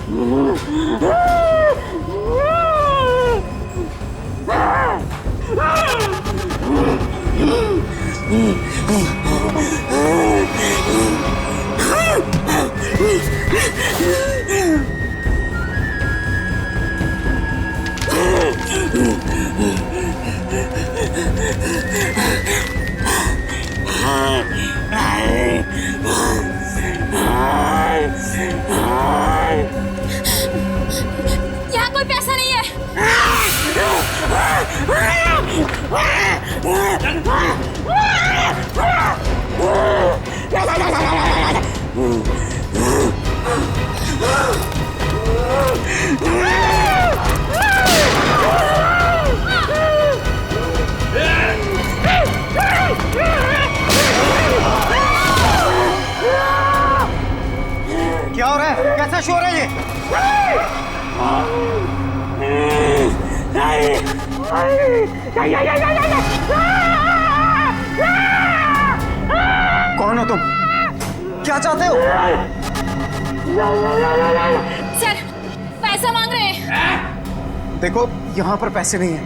यहाँ कोई पैसा नहीं है। क्या हो रहा है? कैसा शोर है ये? कौन हो तुम? क्या चाहते हो? सर, पैसा मांग रहे हैं। देखो, यहाँ पर पैसे नहीं हैं।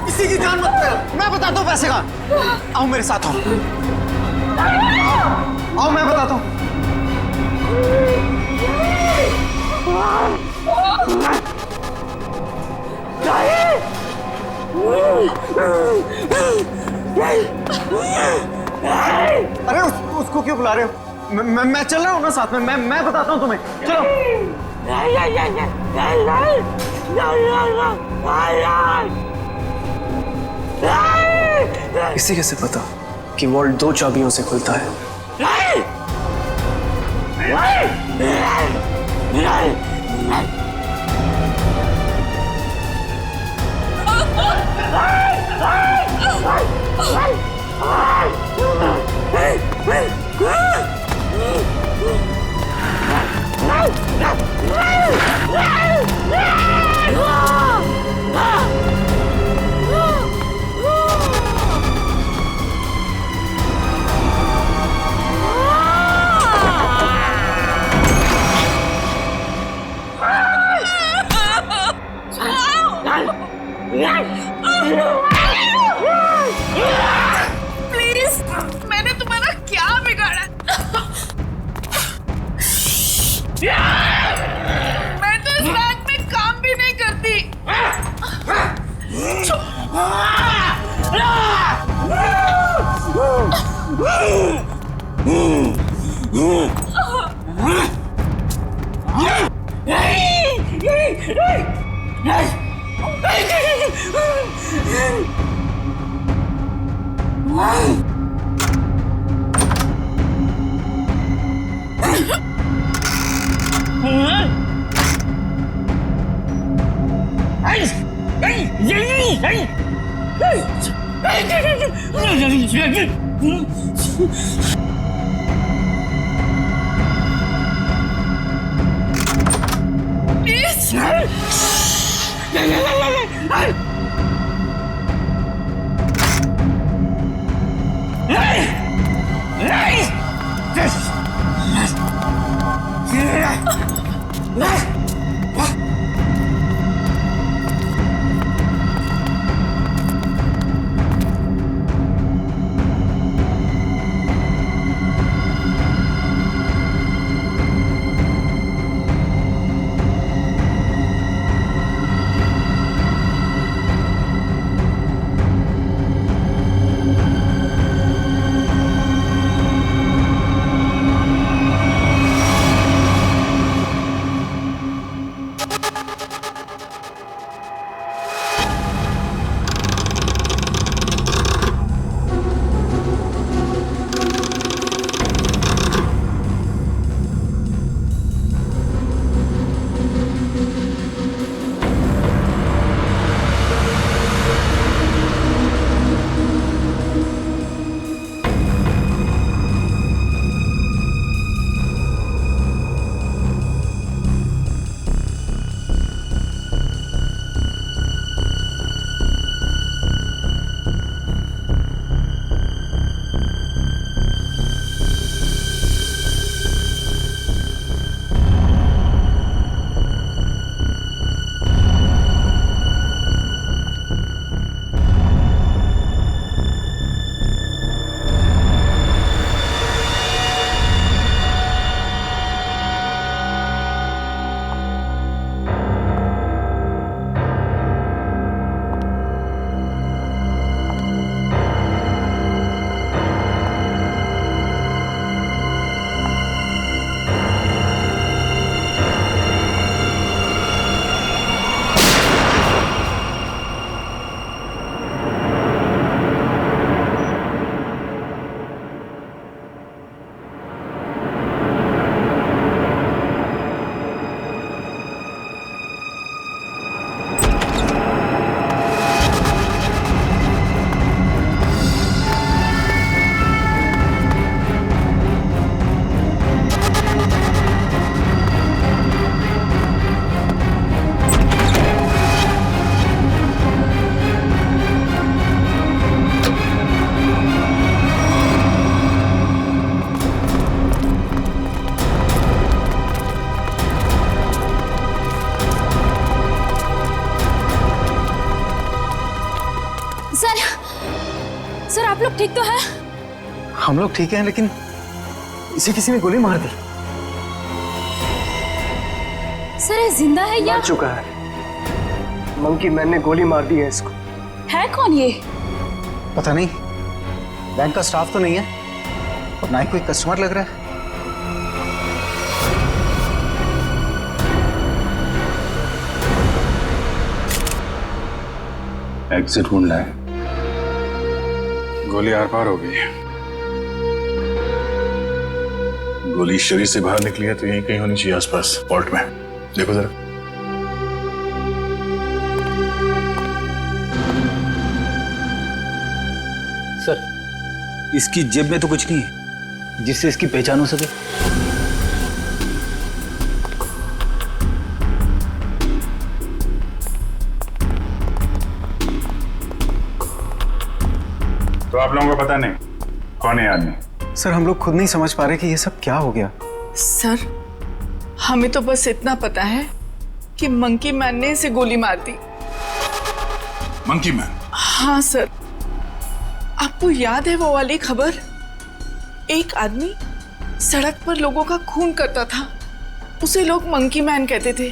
किसी की जान मत ले। मैं बताता हूँ पैसे का। आओ मेरे साथ आओ। आओ मैं बताता हूँ। अरे उसको क्यों बुला रहे हो? मैं चल रहा हूँ ना साथ में। मैं बताता हूँ तुम्हें। चलो। इसे कैसे पता कि वॉल्ट 2 चाबियों से खुलता है? प्लीज, मैंने तुम्हारा क्या बिगाड़ा? मैं तो इस बैंक में काम भी नहीं करती। आप लोग ठीक तो हैं? हम लोग ठीक हैं, लेकिन इसे किसी ने गोली मार दी। सर ये जिंदा है या मर चुका है। मंकी मैन ने गोली मार दी है इसको। है कौन ये? पता नहीं, बैंक का स्टाफ तो नहीं है और ना ही कोई कस्टमर लग रहा है। एग्जिट ढूंढना है। गोली आर पार हो गई है। गोली शरीर से बाहर निकली है तो यहीं कहीं होनी चाहिए आसपास, वॉल्ट में। देखो जरा। सर, इसकी जेब में तो कुछ नहीं है जिससे इसकी पहचान हो सके। तो आप लोगों को पता नहीं कौन है आदमी? सर हम लोग खुद नहीं समझ पा रहे कि ये सब क्या हो गया। सर हमें तो बस इतना पता है कि मंकी मैन ने इसे गोली मार दी। Monkey man? हाँ सर, आपको याद है वो वाली खबर? एक आदमी सड़क पर लोगों का खून करता था, उसे लोग मंकी मैन कहते थे।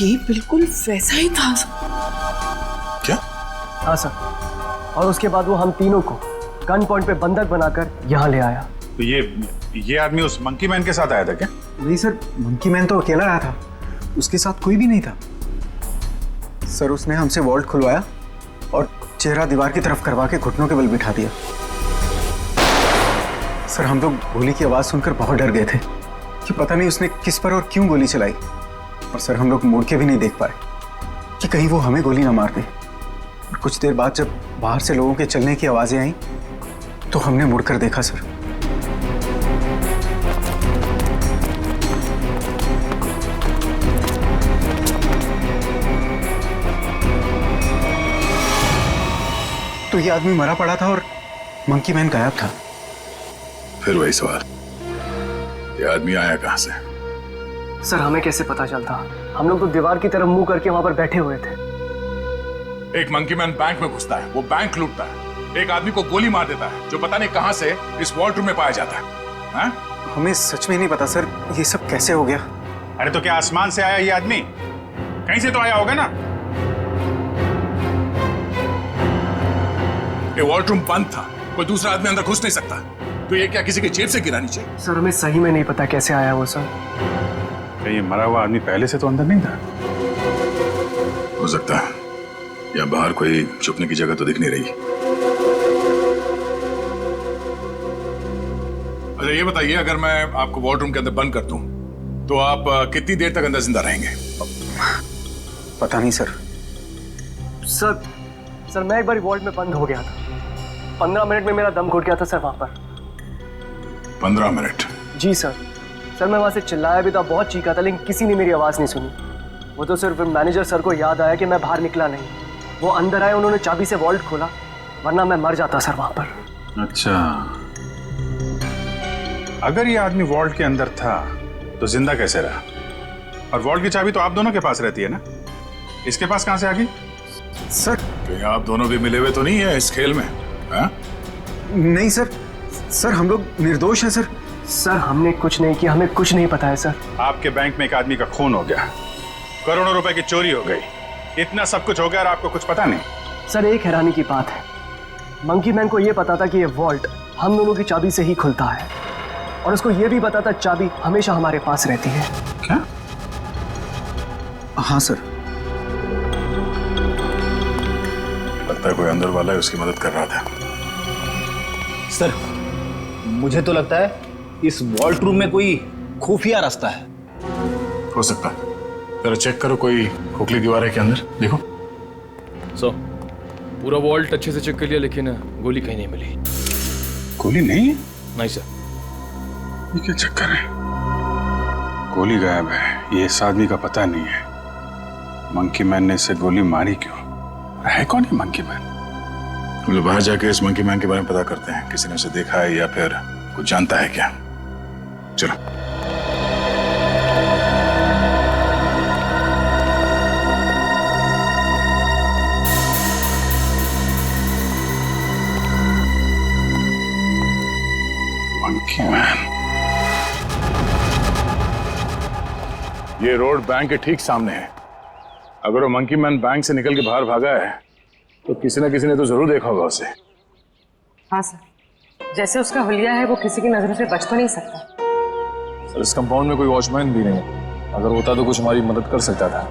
ये बिल्कुल वैसा ही था। क्या? हाँ सर, और उसके बाद वो हम तीनों को गन पॉइंट पे बंधक बनाकर यहाँ ले आया। तो ये आदमी उस मंकी मैन के साथ आया था क्या? नहीं सर, मंकी मैन तो अकेला आया था, उसके साथ कोई भी नहीं था। सर उसने हमसे वॉल्ट खुलवाया और चेहरा दीवार की तरफ करवा के घुटनों के बल बिठा दिया। सर हम लोग गोली की आवाज सुनकर बहुत डर गए थे कि पता नहीं उसने किस पर और क्यों गोली चलाई। और सर हम लोग मुड़ के भी नहीं देख पाए कि कहीं वो हमें गोली ना मार दे। और कुछ देर बाद जब बाहर से लोगों के चलने की आवाजें आई तो हमने मुड़कर देखा सर। तो ये आदमी मरा पड़ा था और मंकी मैन गायब था। फिर वही सवाल, ये आदमी आया कहां से? सर हमें कैसे पता चलता? हम लोग तो दीवार की तरफ मुंह करके वहां पर बैठे हुए थे। एक मंकी मैन बैंक में घुसता है, वो बैंक लूटता है, एक आदमी को गोली मार देता है जो पता नहीं कहां से इस वॉल्ट रूम में पाया जाता है। हा? हमें सच में नहीं पता सर, ये सब कैसे हो गया। अरे तो क्या आसमान से आया ये आदमी? कहीं से तो आया होगा ना। ये वॉल्ट रूम बंद था, कोई दूसरा आदमी अंदर घुस नहीं सकता, तो ये क्या किसी की जेब से गिरा नीचे? सर हमें सही में नहीं पता कैसे आया वो सर। क्या ये मरा हुआ आदमी पहले से तो अंदर नहीं था? हो सकता है, या बाहर कोई छुपने की जगह तो दिख नहीं रही। अच्छा ये बताइए, अगर मैं आपको वॉल्ट रूम के अंदर बंद कर दूं तो आप कितनी देर तक अंदर जिंदा रहेंगे? पता नहीं सर। सर मैं एक बार वॉल्ट में बंद हो गया था, 15 मिनट में मेरा दम घुट गया था सर वहां पर। 15 मिनट? जी सर मैं वहां से चिल्लाया भी था, बहुत चीखा था, लेकिन किसी ने मेरी आवाज नहीं सुनी। वो तो सिर्फ मैनेजर सर को याद आया कि मैं बाहर निकला नहीं। वो अंदर आए, उन्होंने चाबी से वॉल्ट खोला, वरना मैं मर जाता सर वहां पर। अच्छा, अगर ये आदमी वॉल्ट के अंदर था तो जिंदा कैसे रहा? और वॉल्ट की चाबी तो आप दोनों के पास रहती है ना, इसके पास कहां से आ गई? सर कहीं आप दोनों भी मिले हुए तो नहीं है इस खेल में? हा? नहीं सर हम लोग निर्दोष हैं सर। सर हमने कुछ नहीं किया, हमें कुछ नहीं पता है सर। आपके बैंक में एक आदमी का खून हो गया, करोड़ों रुपए की चोरी हो गई, इतना सब कुछ हो गया और आपको कुछ पता नहीं? सर एक हैरानी की बात है, मंकी मैन को यह पता था कि ये वॉल्ट हम दोनों की चाबी से ही खुलता है, और उसको यह भी पता था चाबी हमेशा हमारे पास रहती है। क्या? हाँ सर। लगता है कोई अंदर वाला है, उसकी मदद कर रहा था। सर मुझे तो लगता है इस वॉल्ट रूम में कोई खुफिया रास्ता है। हो सकता है, जरा चेक करो, कोई खोखली दीवार है के अंदर, देखो। सो पूरा वॉल्ट अच्छे से चेक कर लिया, लेकिन गोली कहीं नहीं मिली। गोली नहीं है? नहीं सर। ये क्या चक्कर है? गोली गायब है, ये इस आदमी का पता नहीं है। मंकी मैन ने इसे गोली मारी क्यों? है कौन है मंकी मैन? हम लोग बाहर जाके इस मंकी मैन के बारे में पता करते हैं, किसी ने उसे देखा है या फिर कुछ जानता है क्या। चलो। ये रोड बैंक के ठीक सामने है। अगर वो मंकी मैन बैंक से निकल के बाहर भागा है तो किसी न किसी ने तो जरूर देखा होगा उसे। हाँ सर, जैसे उसका हुलिया है वो किसी की नजरों से बच तो नहीं सकता। सर इस कंपाउंड में कोई वॉचमैन भी नहीं है, अगर होता तो कुछ हमारी मदद कर सकता था।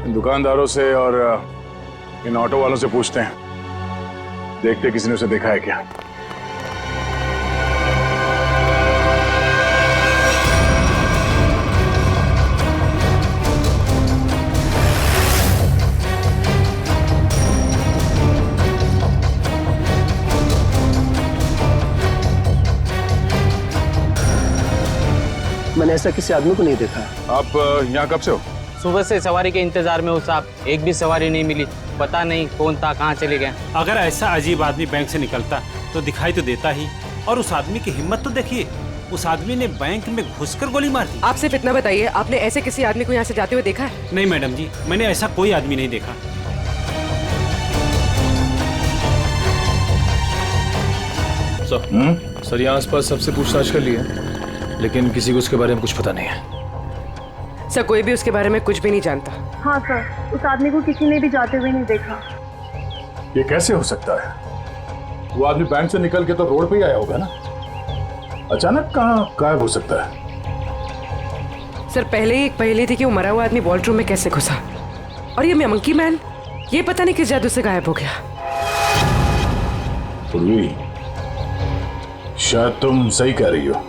इन दुकानदारों से और इन ऑटो वालों से पूछते हैं, देखते किसी ने उसे देखा है क्या। मैंने ऐसा किसी आदमी को नहीं देखा। आप यहाँ कब से हो? सुबह से सवारी के इंतजार में हूँ साहब, एक भी सवारी नहीं मिली। पता नहीं कौन था, कहाँ चले गए। अगर ऐसा अजीब आदमी बैंक से निकलता तो दिखाई तो देता ही। और उस आदमी की हिम्मत तो देखिए, उस आदमी ने बैंक में घुसकर गोली मार दी। आप सिर्फ इतना बताइए, आपने ऐसे किसी आदमी को यहाँ से जाते हुए देखा है? नहीं मैडम जी, मैंने ऐसा कोई आदमी नहीं देखा। सर यहाँ आसपास सबसे पूछताछ कर ली है, लेकिन किसी को उसके बारे में कुछ पता नहीं है। सर कोई भी उसके बारे में कुछ भी नहीं जानता। हाँ सर, उस आदमी को किसी ने भी जाते हुए नहीं देखा। ये कैसे हो सकता है? वो आदमी बैंक से निकल के तो रोड पे ही आया होगा ना, अचानक कहाँ गायब हो सकता है? सर पहले ही एक पहेली थी कि वो मरा हुआ आदमी वॉल्ट रूम में कैसे घुसा, और ये मंकी मैन ये पता नहीं किस जादू से गायब हो गया। पूर्वी, शायद तुम सही कह रही हो।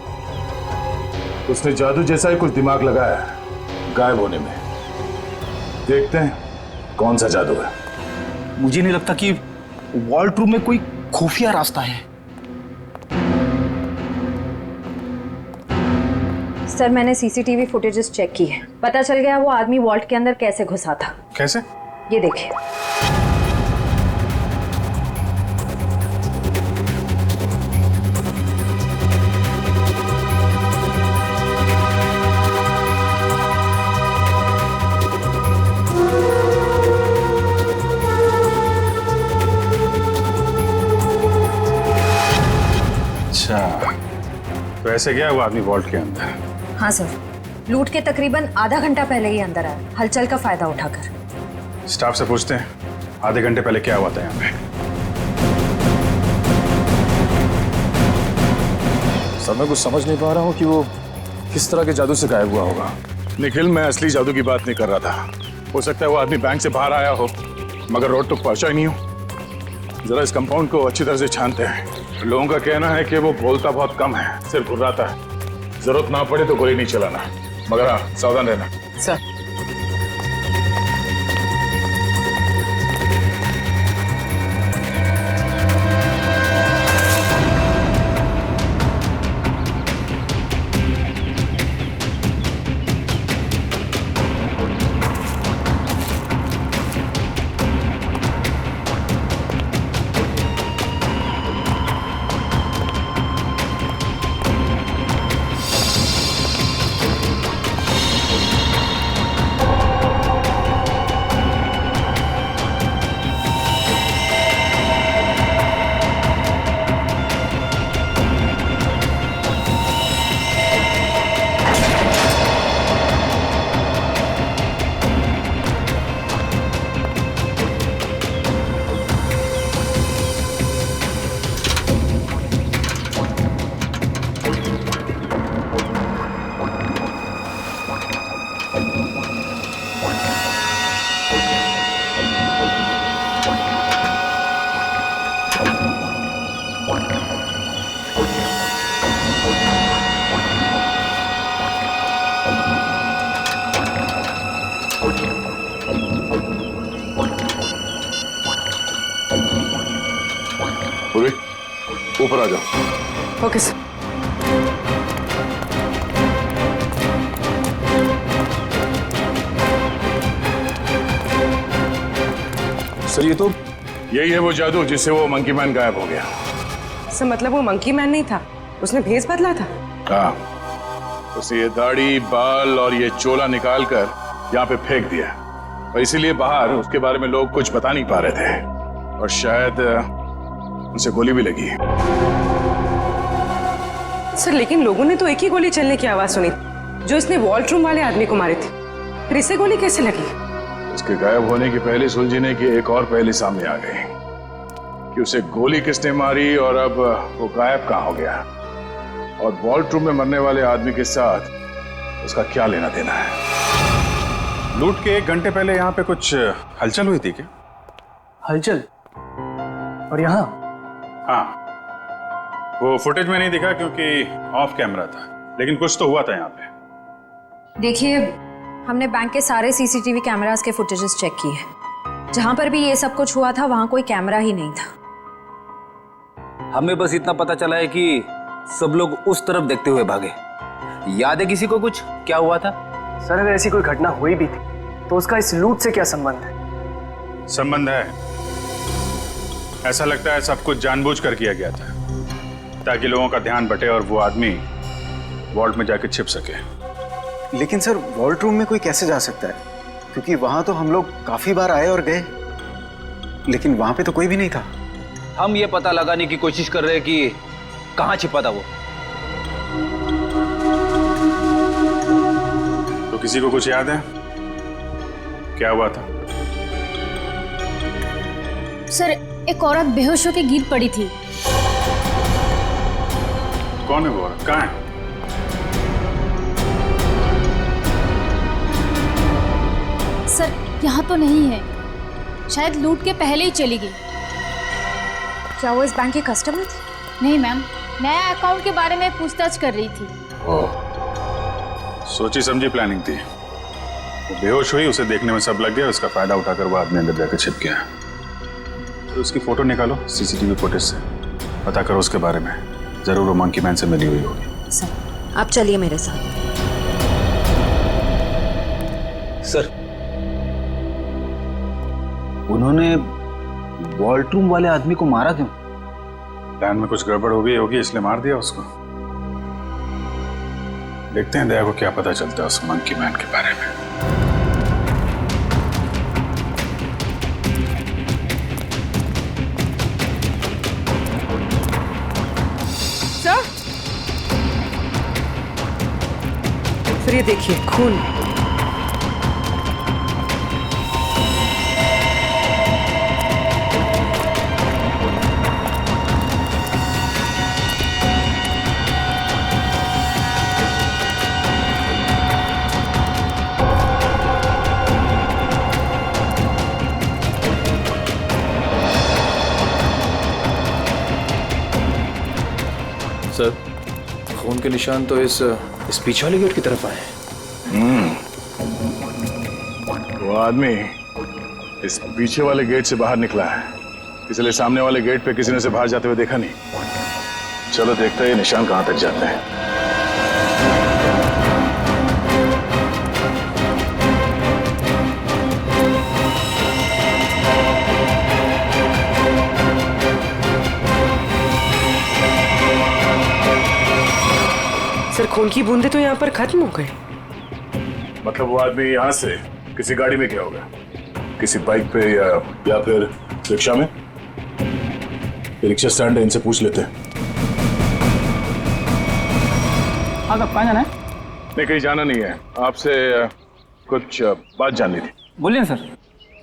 उसने जादू जैसा ही कुछ दिमाग लगाया है गायब होने में। देखते हैं कौन सा जादू है। मुझे नहीं लगता कि वॉल्ट रूम में कोई खुफिया रास्ता है। सर मैंने सीसीटीवी फुटेजेस चेक की है, पता चल गया वो आदमी वॉल्ट के अंदर कैसे घुसा था। कैसे? ये देखिए। तो ऐसे गया वो आदमी वॉल्ट के अंदर? हाँ सर, लूट के तकरीबन आधा घंटा पहले ही अंदर आया, हलचल का फायदा उठाकर। स्टाफ से पूछते हैं आधे घंटे पहले क्या हुआ था यहाँ पे। सर मैं कुछ समझ नहीं पा रहा हूँ कि वो किस तरह के जादू से गायब हुआ होगा। निखिल, मैं असली जादू की बात नहीं कर रहा था। हो सकता है वो आदमी बैंक से बाहर आया हो मगर रोड तक पहुंचा ही नहीं हो। जरा इस कंपाउंड को अच्छी तरह से छानते हैं। लोगों का कहना है कि वो बोलता बहुत कम है, सिर्फ घुर्राता है। जरूरत ना पड़े तो गोली नहीं चलाना, मगर हाँ सावधान रहना। सर ऊपर आ जाओ। Okay sir. सर ये तो यही है वो जादू जिससे वो मंकी मैन गायब हो गया। सर मतलब वो मंकी मैन नहीं था, उसने भेस बदला था। हाँ, उसे ये दाढ़ी बाल और ये चोला निकाल कर यहाँ पे फेंक दिया, और इसीलिए बाहर उसके बारे में लोग कुछ बता नहीं पा रहे थे, और शायद उसे गोली भी लगी। सर लेकिन लोगों ने तो एक ही गोली चलने की आवाज सुनी, जो इसने वॉल्ट्रूम वाले आदमी को मारे थे, फिर इसे गोली कैसे लगी? उसके गायब होने की पहले सुलझने की एक और पहली सामने आ गई कि उसे गोली किसने मारी और अब वो गायब कहां हो गया, और वॉल्ट्रूम में मरने वाले आदमी के साथ उसका क्या लेना देना है। लूट के 1 घंटे पहले यहाँ पे कुछ हलचल हुई थी क्या? हलचल? और यहाँ? हाँ, वो फुटेज में नहीं दिखा क्योंकि ऑफ कैमरा था, लेकिन कुछ तो हुआ था यहाँ पे। देखिए, हमने बैंक के सारे सीसीटीवी कैमरास के फुटेजेस चेक किए। जहां पर भी ये सब कुछ हुआ था वहां कोई कैमरा ही नहीं था। हमें बस इतना पता चला है कि सब लोग उस तरफ देखते हुए भागे। याद है किसी को कुछ क्या हुआ था? सर, अगर ऐसी कोई घटना हुई भी थी तो उसका इस लूट से क्या संबंध है? संबंध है। ऐसा लगता है सब कुछ जानबूझकर किया गया था ताकि लोगों का ध्यान बटे और वो आदमी वॉल्ट में जाके छिप सके। लेकिन सर, वॉल्ट रूम में कोई कैसे जा सकता है? क्योंकि वहां तो हम लोग काफी बार आए और गए, लेकिन वहां पे तो कोई भी नहीं था। हम ये पता लगाने की कोशिश कर रहे हैं कि कहां छिपा था वो। तो किसी को कुछ याद है क्या हुआ था? सर, एक औरत बेहोश होकर गिर पड़ी थी। कौन है वो औरत? कहाँ है? सर, यहाँ तो नहीं है, शायद लूट के पहले ही चली गई। क्या वो इस बैंक की कस्टमर थी? नहीं मैम, नया अकाउंट के बारे में पूछताछ कर रही थी। सोची समझी प्लानिंग थी। वो बेहोश हुई, उसे देखने में सब लग गया, उसका फायदा उठाकर वो आदमी अंदर जाकर छिप गया। तो उसकी फोटो निकालो सीसीटीवी फुटेज से, पता करो उसके बारे में। जरूर वो मंकी मैन से मिली हुई होगी। सर, आप चलिए मेरे साथ। सर, उन्होंने वॉल्ट्रूम वाले आदमी को मारा क्यों? प्लान में कुछ गड़बड़ हो गई होगी, इसलिए मार दिया उसको। देखते हैं दया को क्या पता चलता है उस मंकी मैन के बारे में। सर, ये देखिए, खून। सर, खून के निशान तो इस पीछे वाले गेट की तरफ आए। वो आदमी इस पीछे वाले गेट से बाहर निकला है, इसलिए सामने वाले गेट पे किसी ने उसे बाहर जाते हुए देखा नहीं। चलो देखते हैं ये निशान कहां तक जाते हैं। सर, खून की बूंदे तो यहाँ पर खत्म हो गए। मतलब वो आदमी यहाँ से किसी गाड़ी में गया होगा, किसी बाइक पे या फिर रिक्शा में। रिक्शा स्टैंड है, इनसे पूछ लेते हैं। हाँ, कब कहाँ जाना है? नहीं, कहीं जाना नहीं है, आपसे कुछ बात जाननी थी। बोलिए सर।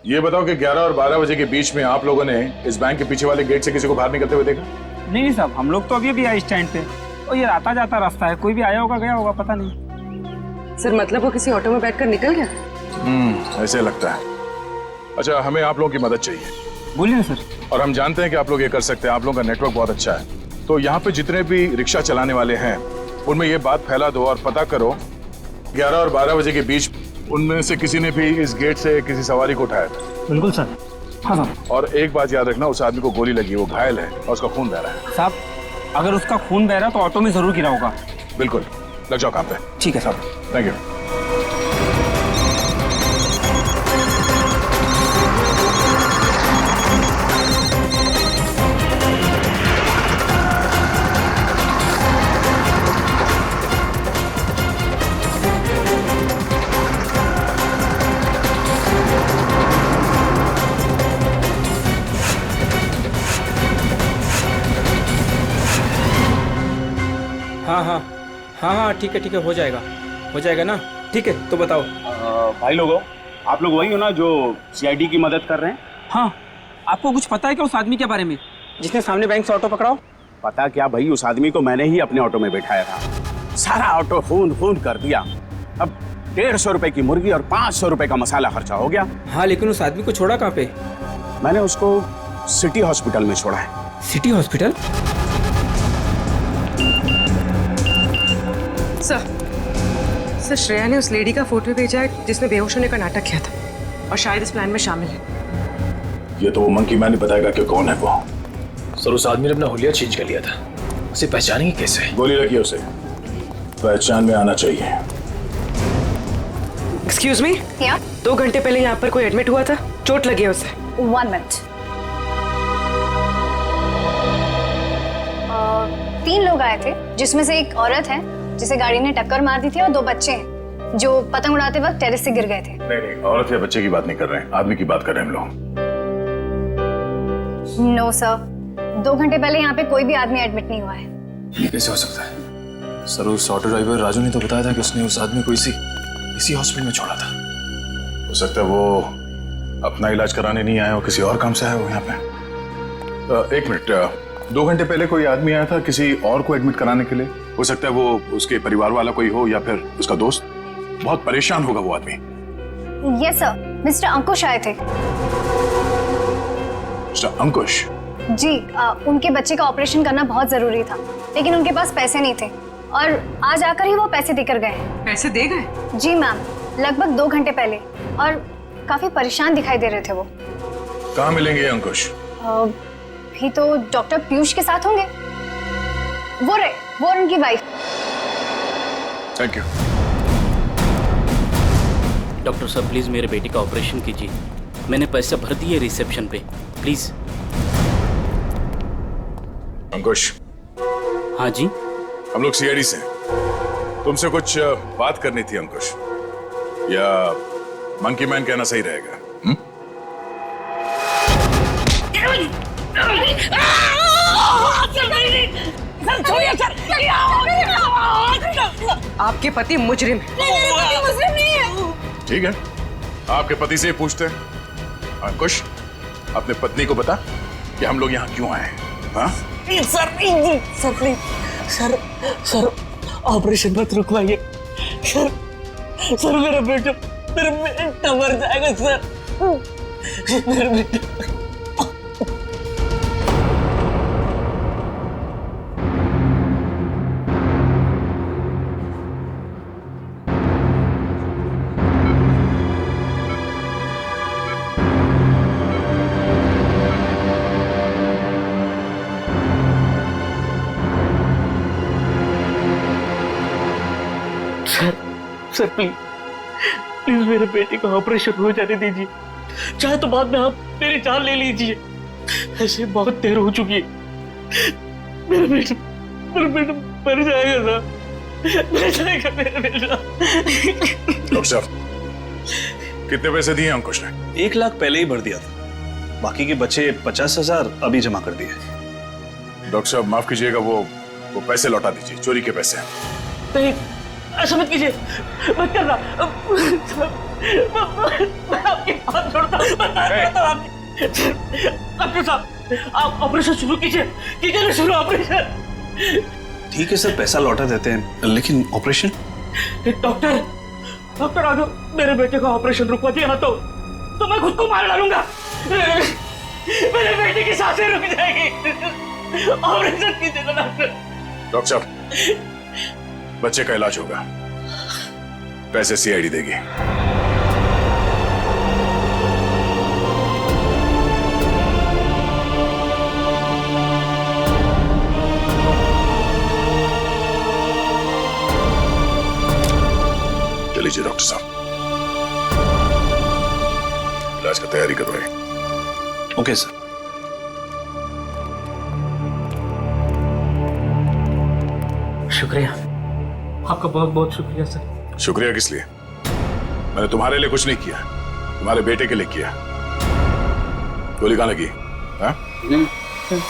ये बताओ कि 11 और 12 बजे के बीच में आप लोगों ने इस बैंक के पीछे वाले गेट से किसी को बाहर निकलते हुए देखा? नहीं साहब, हम लोग तो अभी आए स्टैंड पे, और ये आता जाता रास्ता है, कोई भी आया होगा गया होगा, पता नहीं। सर, मतलब वो किसी ऑटो में बैठकर निकल गया? ऐसे लगता है। अच्छा, हमें आप लोगों की मदद चाहिए। बोलिए ना सर। और हम जानते हैं कि आप लोग ये कर सकते हैं, आप लोगों का नेटवर्क बहुत अच्छा है। तो यहाँ पे जितने भी रिक्शा चलाने वाले हैं उनमें ये बात फैला दो और पता करो 11 और 12 बजे के बीच उनमें से किसी ने भी इस गेट से किसी सवारी को उठाया था। बिल्कुल सर। हाँ सर। और एक बात याद रखना, उस आदमी को गोली लगी, वो घायल है और उसका खून बह रहा है। साहब, अगर उसका खून बह रहा तो ऑटो में जरूर गिरा होगा। बिल्कुल, लग जाओ काम पे। ठीक है साहब। Thank you. हाँ, ठीक है, हो जाएगा। हो जाएगा ना? ठीक है, तो बताओ। भाई लोगों, आप लोग वही हो ना जो सीआईडी की मदद कर रहे हैं? हाँ, आपको कुछ पता है क्या उस आदमी के बारे में जिसने सामने बैंक से ऑटो पकड़ाओ? पता क्या भाई, उस आदमी को मैंने ही अपने ऑटो में बैठाया था। सारा ऑटो खून खून कर दिया। अब 150 रुपए की मुर्गी और 500 रुपए का मसाला खर्चा हो गया। हाँ, लेकिन उस आदमी को छोड़ा कहाँ पे? मैंने उसको सिटी हॉस्पिटल में छोड़ा है। City hospital? सर श्रेया ने उस लेडी का फोटो भेजा है जिसने बेहोश होने का नाटक किया था और शायद इस प्लान में शामिल है। ये तो वो मंकी मैन ही बताएगा कि कौन है वो। सर उस आदमी ने अपना हुलिया चेंज कर लिया था, उसे पहचानेंगे कैसे? गोली लगी उसे, पहचान में आना चाहिए। एक्सक्यूज मी, 2 घंटे पहले यहाँ पर कोई एडमिट हुआ था, चोट लगी है उसे। 1 मिनट। 3 लोग आए थे जिसमें से एक औरत है जिसे गाड़ी ने टक्कर मार दी थी और 2 बच्चे हैं जो पतंग उड़ाते वक्त टेरेस से गिर गए थे। नहीं, औरत या बच्चे की बात नहीं कर रहे हैं, आदमी की बात कर रहे हैं हम लोग। नो सर, 2 घंटे पहले यहाँ पे कोई भी आदमी एडमिट नहीं हुआ है। ये कैसे हो सकता है? सर उस ऑटो ड्राइवर राजू ने तो बताया था कि उसने उस आदमी को इसी हॉस्पिटल में छोड़ा था। हो सकता है वो अपना इलाज कराने नहीं आया हो, किसी और काम से आया हो यहाँ पे। 1 मिनट, 2 घंटे पहले कोई आदमी आया था किसी और को एडमिट कराने के लिए। हो सकता है वो उसके परिवार वाला कोई हो या फिर उसका दोस्त। बहुत परेशान होगा वो आदमी। यस सर, मिस्टर अंकुश आए थे। मिस्टर अंकुश? जी, उनके बच्चे का ऑपरेशन करना बहुत जरूरी था, लेकिन उनके पास पैसे नहीं थे और आज आकर ही वो पैसे देकर गए। पैसे दे गए? जी मैम, लगभग 2 घंटे पहले, और काफी परेशान दिखाई दे रहे थे वो। कहाँ मिलेंगे अंकुश? भी तो डॉक्टर पीयूष के साथ होंगे। वो और उनकी वाइफ। Thank you. डॉक्टर साहब प्लीज मेरे बेटे का ऑपरेशन कीजिए, मैंने पैसे भर दिए रिसेप्शन पे, प्लीज। अंकुश। हाँ जी। हम लोग सीआईडी से हैं, तुमसे कुछ बात करनी थी अंकुश, या मंकी मैन कहना सही रहेगा? आपके पति मुजरिम है। ठीक है, आपके पति से पूछते हैं। अंकुश, अपने पत्नी को बता कि हम लोग यहाँ क्यों आए हैं। हाँ? सर प्लीज, सर ऑपरेशन मत रुकवाइए सर, मेरा बेटा मर जाएगा सर, मेरा बेटा। सर प्लीज मेरे बेटे का ऑपरेशन हो जाने दीजिए, चाहे तो बाद में आप मेरी जान ले लीजिए, ऐसे बहुत देर हो चुकी है। मेरा बेटा मर जाएगा सर, मर जाएगा मेरा बेटा। डॉक्टर साहब, कितने पैसे दिए अंकुश ने? 1 लाख पहले ही भर दिया था, बाकी के बचे 50,000 अभी जमा कर दिए। डॉक्टर साहब माफ कीजिएगा, वो पैसे लौटा दीजिए, चोरी के पैसे। नहीं, ऐसा मत कीजिए, मत करना। मैं आपकी बात छोड़ता हूँ, डॉक्टर साहब आप ऑपरेशन शुरू कीजिए ना, शुरू ऑपरेशन। ठीक है सर, पैसा लौटा देते हैं, लेकिन ऑपरेशन? डॉक्टर आजो मेरे बेटे का ऑपरेशन रुकवा दिया ना तो मैं खुद को मार डालूंगा, मेरे बेटे की सांसें रुक जाएगी। ऑपरेशन कीजिए ना डॉक्टर साहब, बच्चे का इलाज होगा, पैसे सीआईडी देगी। चलिए डॉक्टर साहब, इलाज का तैयारी कर रहे हैं। Okay sir. शुक्रिया, आपका बहुत बहुत शुक्रिया सर। शुक्रिया किस लिए? मैंने तुम्हारे लिए कुछ नहीं किया, तुम्हारे बेटे के लिए किया। गोली कहाँ लगी?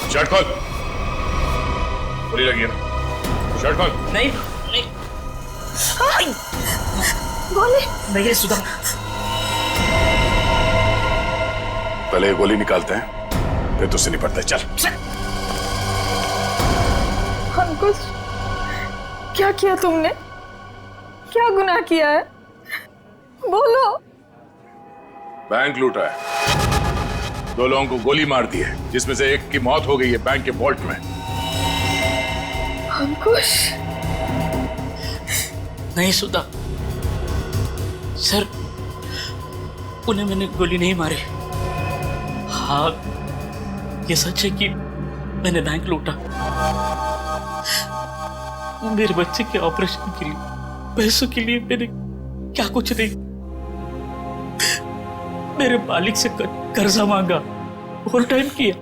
शर्ट खोल। गोली लगी है ना? शर्ट खोल। नहीं गोली नहीं सुधा, पहले ये गोली निकालते हैं, फिर तुझसे निपटते हैं। चल। अंकुश, क्या किया तुमने? क्या गुनाह किया है? बोलो। बैंक लूटा है, 2 लोगों को गोली मार दी है, जिसमें से एक की मौत हो गई है बैंक के वॉल्ट में। अंकुश, नहीं सुधा सर, उन्हें मैंने गोली नहीं मारी। हाँ, ये सच है कि मैंने बैंक लूटा। मेरे बच्चे के ऑपरेशन के लिए, पैसों के लिए मैंने क्या कुछ नहीं, मेरे मालिक से कर्जा मांगा, ओवर टाइम किया,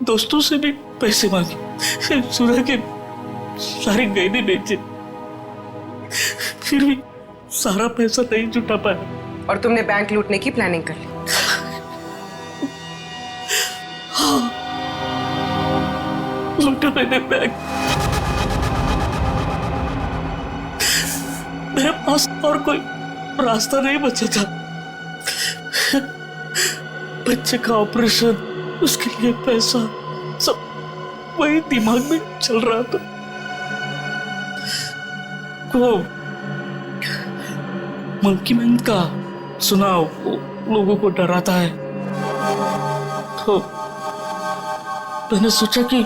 दोस्तों से भी पैसे मांगे, सुना के सारे गहने बेचे, फिर भी सारा पैसा नहीं जुटा पाया। और तुमने बैंक लूटने की प्लानिंग कर ली? हाँ, लूटा मैंने बैंक। मेरे पास और कोई रास्ता नहीं बचा था। बच्चे का ऑपरेशन, उसके लिए पैसा, सब वही दिमाग में चल रहा था। वो मंकी मैन का सुना, लोगों को डराता है, तो मैंने सोचा कि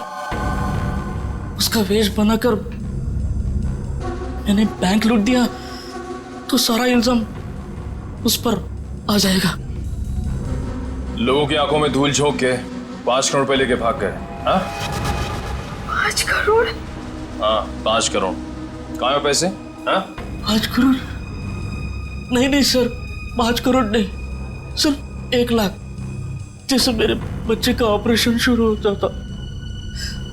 उसका वेश बनाकर मैंने बैंक लूट दिया तो सारा इल्जाम उस पर आ जाएगा। लोगों की आंखों में धूल झोंक के 5 करोड़ रुपए लेके भाग गए। हाँ 5 करोड़? हाँ 5 करोड़। कहाँ है पैसे? हाँ 5 करोड़ नहीं सर, 5 करोड़ नहीं सर, 1 लाख। जैसे मेरे बच्चे का ऑपरेशन शुरू हो जाता,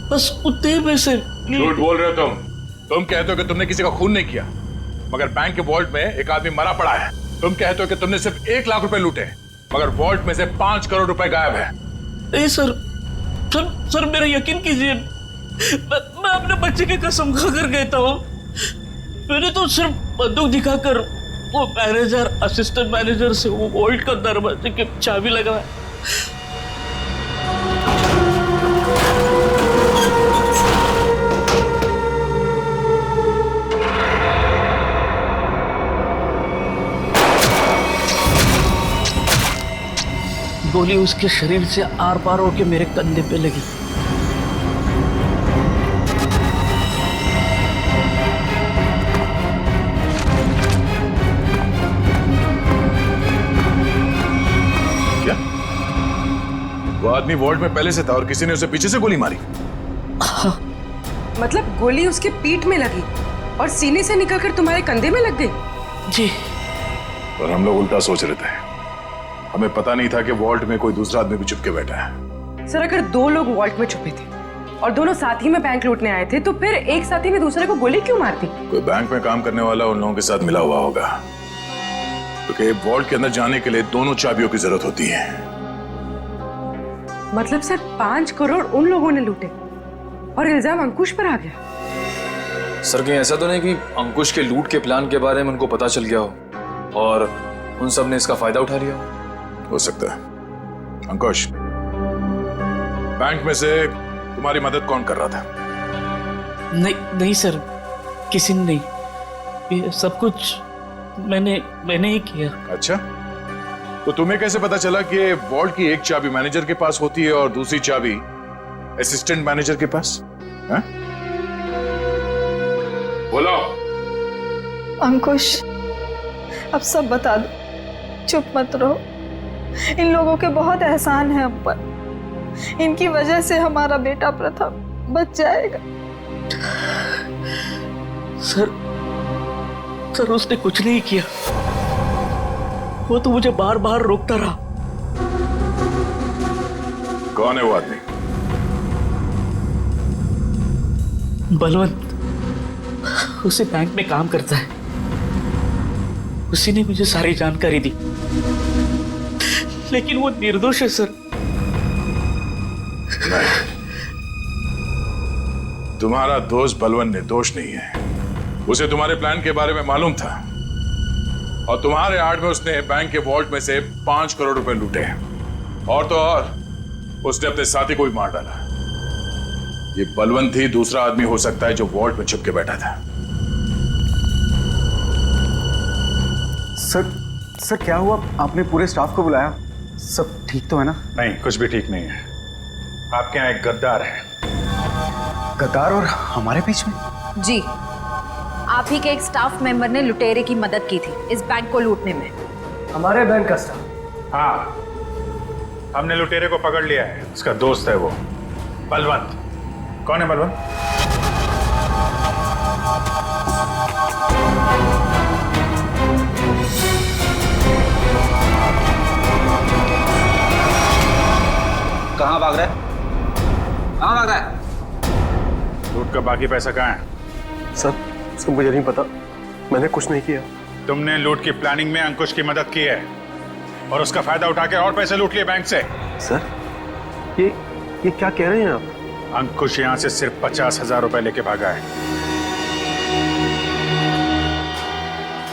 बस उतने पैसे। झूठ बोल रहे हो तुम कहते हो कि तुमने किसी का खून नहीं किया, मगर बैंक के वॉल्ट में एक आदमी मरा पड़ा है। तुम कहते हो कि तुमने सिर्फ 1 लाख रुपए लूटे, मगर वॉल्ट में से 5 करोड़ रुपए गायब है। नहीं सर मेरा यकीन कीजिए, मैं अपने बच्चे की कसम खाकर कहता हूँ, मैंने तो सिर्फ बंदूक दिखाकर वो मैनेजर, असिस्टेंट मैनेजर से वो वॉल्ट का दरवाजे की चाबी लगाया। गोली उसके शरीर से आर पार होके मेरे कंधे पे लगी। क्या? वो आदमी वॉल्ट में पहले से था और किसी ने उसे पीछे से गोली मारी? हाँ। मतलब गोली उसके पीठ में लगी और सीने से निकलकर तुम्हारे कंधे में लग गई? जी। और हम लोग उल्टा सोच रहे थे, हमें पता नहीं था कि वॉल्ट में कोई दूसरा आदमी भी छुप के बैठा है। सर अगर 2 लोग वॉल्ट में छुपे थे और दोनों साथ ही में बैंक लूटने आए थे, तो फिर एक साथी ने दूसरे को गोली क्यों मार दी? कोई बैंक में काम करने वाला उन लोगों के साथ मिला हुआ होगा, क्योंकि वॉल्ट के अंदर जाने के लिए दोनों चाबियों की जरूरत होती है। मतलब सर 5 करोड़ उन लोगों ने लूटे और इल्जाम अंकुश पर आ गया? सर कहीं ऐसा तो नहीं कि अंकुश के लूट के प्लान के बारे में उनको पता चल गया हो और उन सब ने इसका फायदा उठा लिया हो सकता है। अंकुश, बैंक में से तुम्हारी मदद कौन कर रहा था? नहीं सर, किसी ने नहीं, ये सब कुछ मैंने ही किया। अच्छा, तो तुम्हें कैसे पता चला कि वॉल्ट की एक चाबी मैनेजर के पास होती है और दूसरी चाबी असिस्टेंट मैनेजर के पास? हाँ? बोलो। अंकुश, अब सब बता दो, चुप मत रहो। इन लोगों के बहुत एहसान है हम पर, इनकी वजह से हमारा बेटा प्रथम बच जाएगा। सर उसने कुछ नहीं किया, वो तो मुझे बार बार रोकता रहा। कौन है वो आदमी? बलवंत, उसी बैंक में काम करता है, उसी ने मुझे सारी जानकारी दी, लेकिन वो निर्दोष है सर। नहीं, तुम्हारा दोस्त बलवंत निर्दोष नहीं है, उसे तुम्हारे प्लान के बारे में मालूम था और तुम्हारे आड़ में उसने बैंक के वॉल्ट में से 5 करोड़ रुपए लूटे। और तो और उसने अपने साथी को भी मार डाला। ये बलवंत ही दूसरा आदमी हो सकता है जो वॉल्ट में छुप के बैठा था। सर क्या हुआ? आपने पूरे स्टाफ को बुलाया? सब ठीक तो है ना? नहीं, कुछ भी ठीक नहीं है। आपके यहाँ एक गद्दार है। गद्दार और हमारे बीच में? जी, आप ही के एक स्टाफ मेंबर ने लुटेरे की मदद की थी इस बैंक को लूटने में। हमारे बैंक का स्टाफ? हाँ, हमने लुटेरे को पकड़ लिया है। उसका दोस्त है वो बलवंत। कौन है बलवंत? कहाँ भाग रहा है? कहाँ भाग रहा है? लूट का बाकी पैसा कहाँ है? सर मुझे नहीं पता, मैंने कुछ नहीं किया। तुमने लूट की प्लानिंग में अंकुश की मदद की है और उसका फायदा उठा के और पैसे लूट लिए बैंक से। सर ये क्या कह रहे हैं आप? अंकुश यहाँ से सिर्फ 50,000 रुपए लेके भागा है।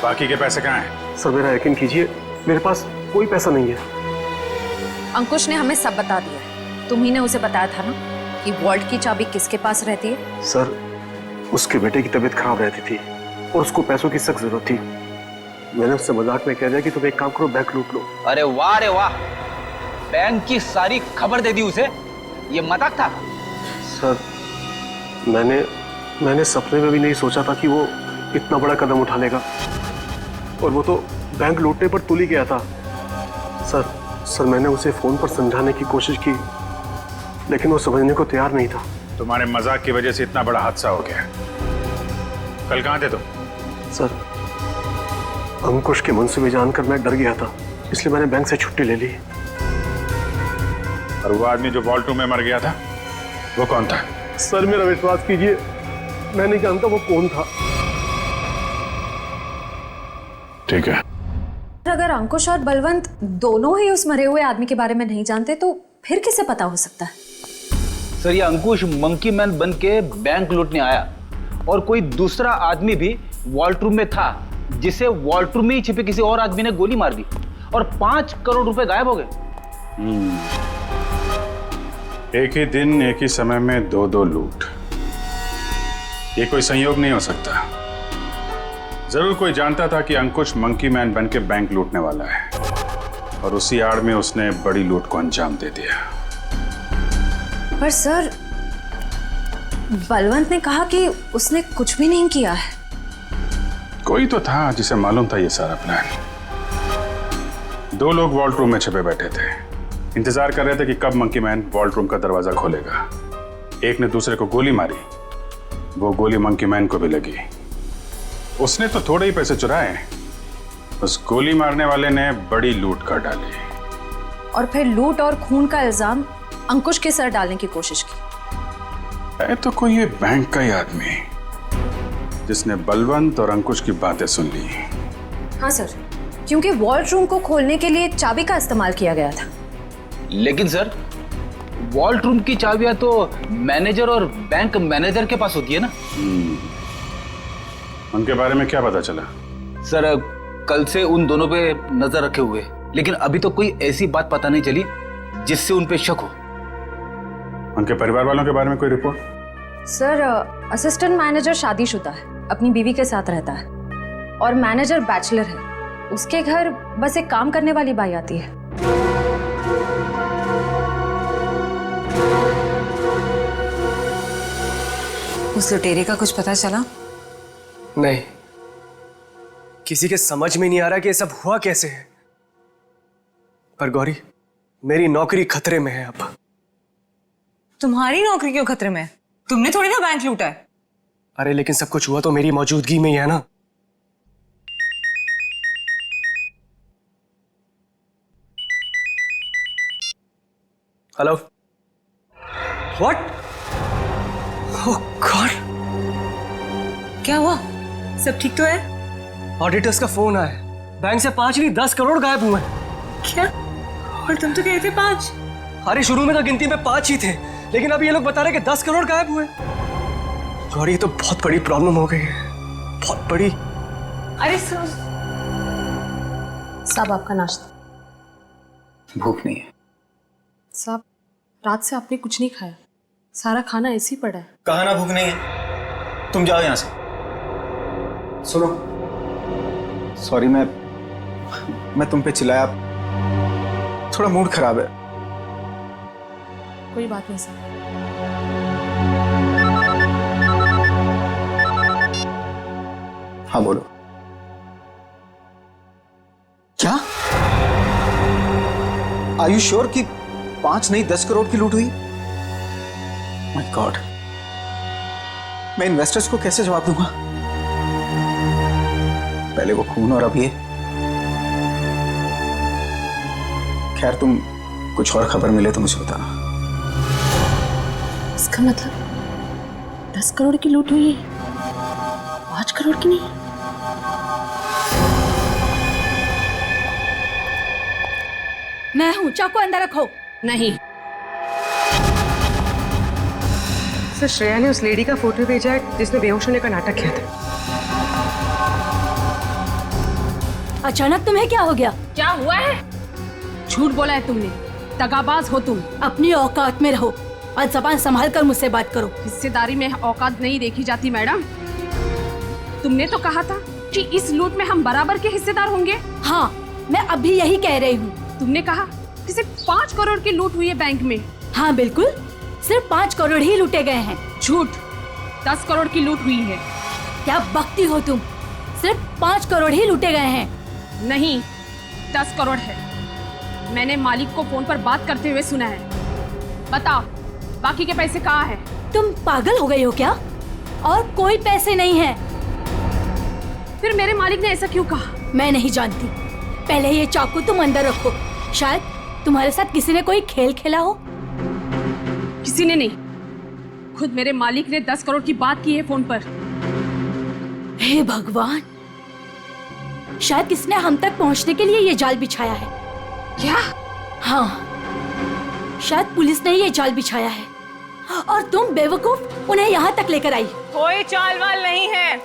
बाकी के पैसे कहाँ हैं? सर मेरा यकीन कीजिए, मेरे पास कोई पैसा नहीं है। अंकुश ने हमें सब बता दिया है। तुम्ही ने उसे बताया था ना कि वॉल्ट की चाबी किसके पास रहती है? सर उसके बेटे की तबीयत खराब रहती थी और उसको पैसों की सख्त जरूरत थी। मैंने उससे मजाक में कह दिया कि तुम एक काम करो, बैंक लूट लो। अरे वाह, बैंक की सारी खबर दे दी उसे। ये मजाक था? सर मैंने सपने में भी नहीं सोचा था कि वो इतना बड़ा कदम उठा लेगा। और वो तो बैंक लूटने पर तुल ही गया था। सर मैंने उसे फोन पर समझाने की कोशिश की, लेकिन वो समझने को तैयार नहीं था। तुम्हारे मजाक की वजह से इतना बड़ा हादसा हो गया। कल कहाँ थे तुम? सर अंकुश के मनसूबे जानकर मैं डर गया था, इसलिए मैंने बैंक से छुट्टी ले ली। और वो आदमी जो वॉल्ट रूम में मर गया था, वो कौन था? सर मेरा विश्वास कीजिए, मैं नहीं जानता वो कौन था। ठीक है। अगर अंकुश और बलवंत दोनों ही उस मरे हुए आदमी के बारे में नहीं जानते तो फिर किसे पता हो सकता है? सर ये अंकुश मंकी मैन बन के बैंक लूटने आया और कोई दूसरा आदमी भी वॉल्ट रूम में था, जिसे वॉल्ट रूम में ही छिपे किसी और आदमी ने गोली मार दी और 5 करोड़ रुपए गायब हो गए। एक ही दिन एक ही समय में दो लूट, ये कोई संयोग नहीं हो सकता। जरूर कोई जानता था कि अंकुश मंकी मैन बन के बैंक लूटने वाला है और उसी आड़ में उसने बड़ी लूट को अंजाम दे दिया। पर सर बलवंत ने कहा कि उसने कुछ भी नहीं किया है। कोई तो था जिसे मालूम था ये सारा प्लान। 2 लोग वॉल्ट रूम में छिपे बैठे थे, इंतजार कर रहे थे कि कब मंकी मैन वॉल्ट रूम का दरवाजा खोलेगा। एक ने दूसरे को गोली मारी, वो गोली मंकी मैन को भी लगी। उसने तो थोड़े ही पैसे चुराए, उस गोली मारने वाले ने बड़ी लूट कर डाली और फिर लूट और खून का इल्जाम अंकुश के सर डालने की कोशिश की। है तो कोई ये बैंक का ही आदमी जिसने बलवंत और अंकुश की बातें सुन ली। हाँ सर, क्योंकि वॉल्ट रूम को खोलने के लिए चाबी का इस्तेमाल किया गया था। लेकिन सर वॉल्ट रूम की चाबियां तो मैनेजर और बैंक मैनेजर के पास होती है ना। उनके बारे में क्या पता चला? सर कल से उन दोनों पे नजर रखे हुए, लेकिन अभी तो कोई ऐसी बात पता नहीं चली जिससे उन पे शक हो। उनके परिवार वालों के बारे में कोई रिपोर्ट? सर असिस्टेंट मैनेजर शादीशुदा है, अपनी बीवी के साथ रहता है और मैनेजर बैचलर है। उसके घर बस एक काम करने वाली बाई आती है। उस लुटेरे का कुछ पता चला? नहीं, किसी के समझ में नहीं आ रहा कि ये सब हुआ कैसे है। पर गौरी, मेरी नौकरी खतरे में है अब। तुम्हारी नौकरी क्यों खतरे में है? तुमने थोड़ी ना बैंक लूटा है। अरे लेकिन सब कुछ हुआ तो मेरी मौजूदगी में ही है ना। Hello, what? ओह गॉड, क्या हुआ? सब ठीक तो है? ऑडिटर्स का फोन आया, बैंक से 5 नहीं 10 करोड़ गायब हुए। क्या? और तुम तो कह रहे थे 5। अरे शुरू में तो गिनती में 5 ही थे, लेकिन अभी ये लोग बता रहे कि 10 करोड़ गायब हुए। गौरी, ये तो बहुत बड़ी प्रॉब्लम हो गई है। बहुत बड़ी। अरे साहब आपका नाश्ता। भूख नहीं है। साहब रात से आपने कुछ नहीं खाया, सारा खाना ऐसे ही पड़ा है। कहा ना भूख नहीं है, तुम जाओ यहां से। सुनो, सॉरी मैं तुम पे चिल्लाया, थोड़ा मूड खराब है। कोई बात नहीं साहब। हाँ बोलो। क्या? आर यू श्योर कि 5 नहीं 10 करोड़ की लूट हुई? माय गॉड, मैं इन्वेस्टर्स को कैसे जवाब दूंगा? पहले वो खून और अब ये। खैर, तुम कुछ और खबर मिले तो मुझे बताना। इसका मतलब 10 करोड़ की लूट हुई है, 5 करोड़ की नहीं। मैं हूं, चाकू अंदर रखो। नहीं। सर, श्रेया ने उस लेडी का फोटो भेजा है जिसने बेहोश होने का नाटक किया था। अचानक तुम्हें क्या हो गया? क्या हुआ है? झूठ बोला है तुमने, दगाबाज हो तुम। अपनी औकात में रहो और जबान संभाल कर मुझसे बात करो। हिस्सेदारी में औकात नहीं देखी जाती मैडम। तुमने तो कहा था कि इस लूट में हम बराबर के हिस्सेदार होंगे। हाँ, मैं अभी यही कह रही हूँ। तुमने कहा कि सिर्फ 5 करोड़ की लूट हुई है बैंक में। हाँ बिल्कुल, सिर्फ 5 करोड़ ही लूटे गए हैं। झूठ, 10 करोड़ की लूट हुई है। क्या बकती हो तुम? सिर्फ 5 करोड़ ही लूटे गए हैं। नहीं, 10 करोड़ है। मैंने मालिक को फोन पर बात करते हुए सुना है। बताओ, बाकी के पैसे कहाँ हैं? तुम पागल हो गई हो क्या? और कोई पैसे नहीं है। फिर मेरे मालिक ने ऐसा क्यों कहा? मैं नहीं जानती। पहले ये चाकू तुम अंदर रखो। शायद तुम्हारे साथ किसी ने कोई खेल खेला हो। किसी ने नहीं, खुद मेरे मालिक ने 10 करोड़ की बात की है फोन पर। हे भगवान, शायद किसने हम तक पहुंचने के लिए ये जाल बिछाया है। क्या? हाँ, शायद पुलिस ने ये जाल बिछाया है और तुम बेवकूफ उन्हें यहाँ तक लेकर आई। कोई चाल वाल नहीं है।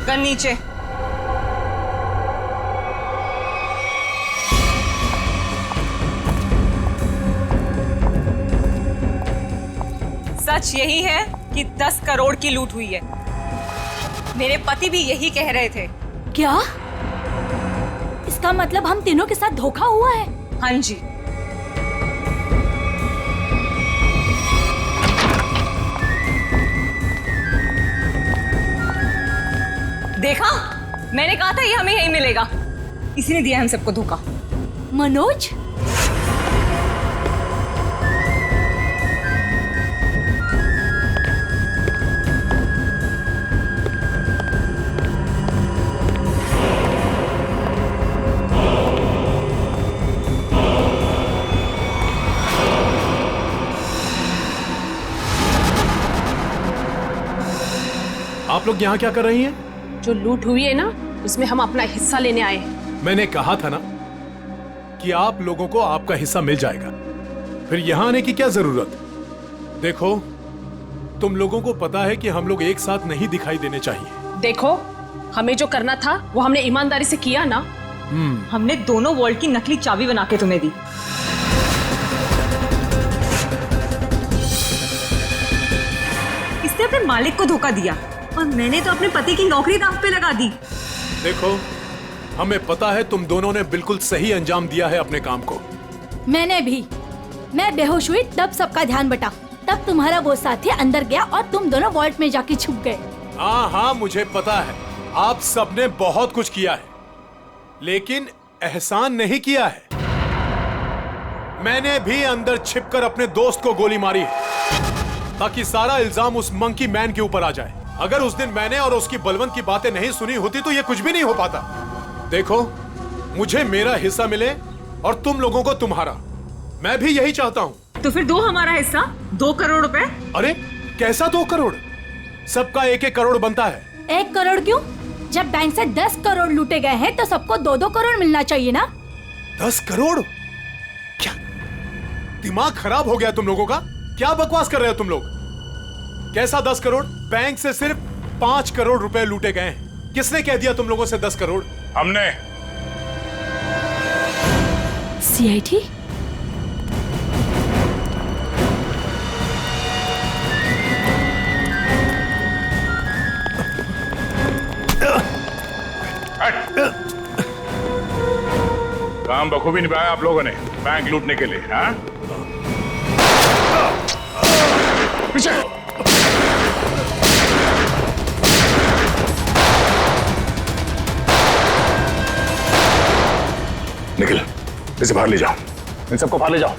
गन नीचे। सच यही है कि 10 करोड़ की लूट हुई है। मेरे पति भी यही कह रहे थे। क्या? इसका मतलब हम तीनों के साथ धोखा हुआ है? हाँ जी। देखा, मैंने कहा था ये हमें यही मिलेगा। इसी ने दिया हम सबको धोखा। मनोज, आप लोग यहाँ क्या कर रही हैं? जो लूट हुई है ना, उसमें हम अपना हिस्सा लेने आए हैं। मैंने कहा था ना कि आप लोगों को आपका हिस्सा मिल जाएगा, फिर यहाँ आने की क्या जरूरत? देखो, तुम लोगों को पता है कि हम लोग एक साथ नहीं दिखाई देने चाहिए। देखो, हमें जो करना था वो हमने ईमानदारी से किया ना। हमने दोनों वॉल्ट की नकली चाबी बना के तुम्हें दी। इसने अपने मालिक को धोखा दिया और मैंने तो अपने पति की नौकरी दांव पे लगा दी। देखो, हमें पता है तुम दोनों ने बिल्कुल सही अंजाम दिया है अपने काम को। मैंने भी। मैं बेहोश हुई तब सबका ध्यान बटा। तब तुम्हारा वो साथी अंदर गया और तुम दोनों वॉल्ट में जाके छुप गए। हाँ हाँ, मुझे पता है आप सबने बहुत कुछ किया है, लेकिन एहसान नहीं किया है। मैंने भी अंदर छिपकर अपने दोस्त को गोली मारी है ताकि सारा इल्जाम उस मंकी मैन के ऊपर आ जाए। अगर उस दिन मैंने और उसकी बलवंत की बातें नहीं सुनी होती तो ये कुछ भी नहीं हो पाता। देखो, मुझे मेरा हिस्सा मिले और तुम लोगों को तुम्हारा। मैं भी यही चाहता हूँ। तो फिर दो हमारा हिस्सा, 2 करोड़ रुपए। अरे कैसा 2 करोड़? सबका 1-1 करोड़ बनता है। 1 करोड़ क्यों? जब बैंक से 10 करोड़ लूटे गए हैं तो सबको 2-2 करोड़ मिलना चाहिए ना। 10 करोड़? दिमाग खराब हो गया तुम लोगों का? क्या बकवास कर रहे हो तुम लोग? कैसा 10 करोड़? बैंक से सिर्फ 5 करोड़ रुपए लूटे गए हैं। किसने कह दिया तुम लोगों से 10 करोड़? हमने। सीआईडी? काम बखूबी निभाया आप लोगों ने बैंक लूटने के लिए। हाँ, पीछे। निखिल, इसे बाहर ले जाओ। इन सबको बाहर ले जाओ।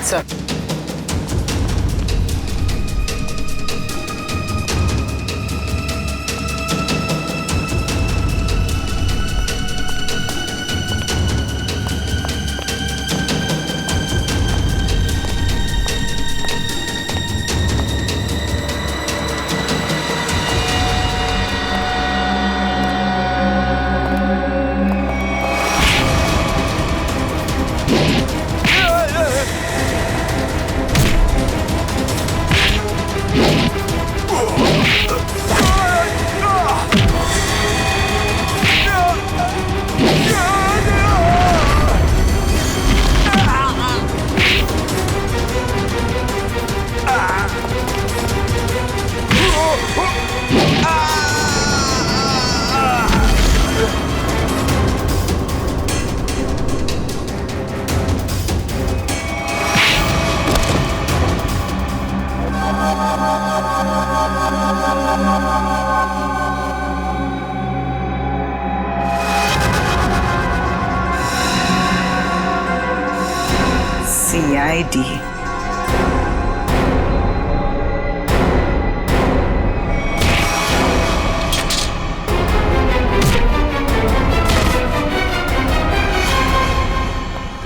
Sir, CID.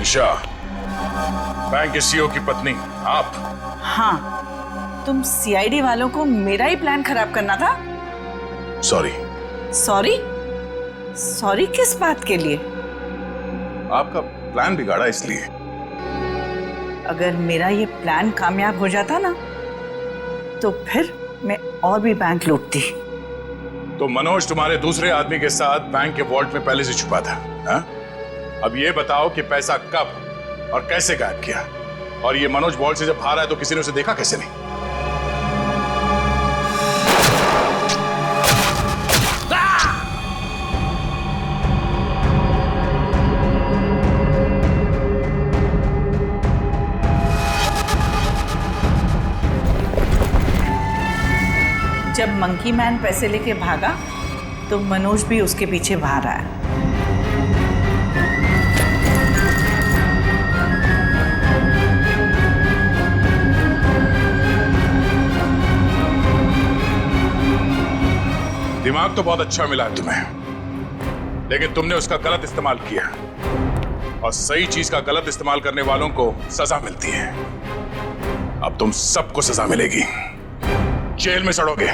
ईशा, बैंक के सीईओ की पत्नी आप? हाँ, तुम सीआईडी वालों को मेरा ही प्लान खराब करना था। सॉरी। सॉरी? सॉरी किस बात के लिए? आपका प्लान बिगाड़ा इसलिए। अगर मेरा ये प्लान कामयाब हो जाता ना, तो फिर मैं और भी बैंक लूटती। तो मनोज तुम्हारे दूसरे आदमी के साथ बैंक के वॉल्ट में पहले से छुपा था। हा? अब ये बताओ कि पैसा कब और कैसे गायब किया? और ये मनोज वॉल्ट से जब बाहर आया तो किसी ने उसे देखा कैसे नहीं? जब मंकी मैन पैसे लेके भागा तो मनोज भी उसके पीछे बाहर आया। दिमाग तो बहुत अच्छा मिला है तुम्हें, लेकिन तुमने उसका गलत इस्तेमाल किया, और सही चीज का गलत इस्तेमाल करने वालों को सजा मिलती है। अब तुम सबको सजा मिलेगी, जेल में सड़ोगे।